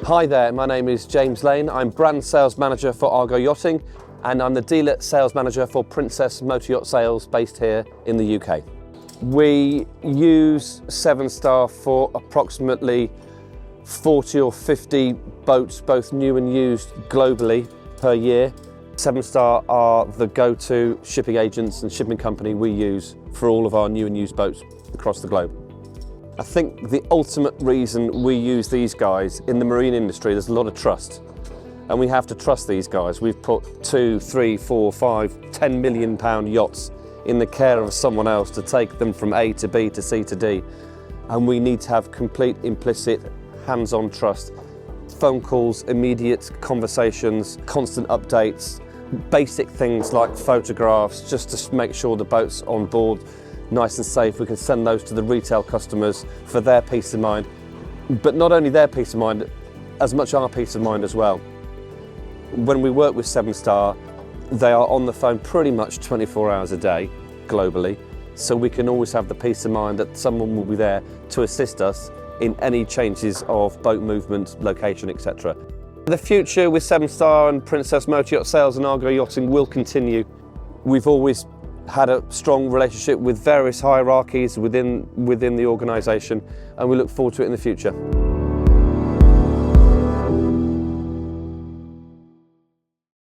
Hi there, my name is James Lane. I'm brand sales manager for Argo Yachting, and I'm the dealer sales manager for Princess Motor Yacht Sales based here in the UK. We use Sevenstar for approximately 40 or 50 boats, both new and used globally per year. Sevenstar are the go-to shipping agents and shipping company we use for all of our new and used boats across the globe. I think the ultimate reason we use these guys in the marine industry, there's a lot of trust. And we have to trust these guys. We've put 2, 3, 4, 5, 10 million pound yachts in the care of someone else to take them from A to B to C to D. And we need to have complete, implicit, hands-on trust. Phone calls, immediate conversations, constant updates, basic things like photographs, just to make sure the boat's on board, nice and safe. We can send those to the retail customers for their peace of mind. But not only their peace of mind, as much our peace of mind as well. When we work with Sevenstar, they are on the phone pretty much 24 hours a day, globally, so we can always have the peace of mind that someone will be there to assist us in any changes of boat movement, location, etc. The future with Sevenstar and Princess Motor Yacht Sales and Argo Yachting will continue. We've always had a strong relationship with various hierarchies within the organisation, and we look forward to it in the future.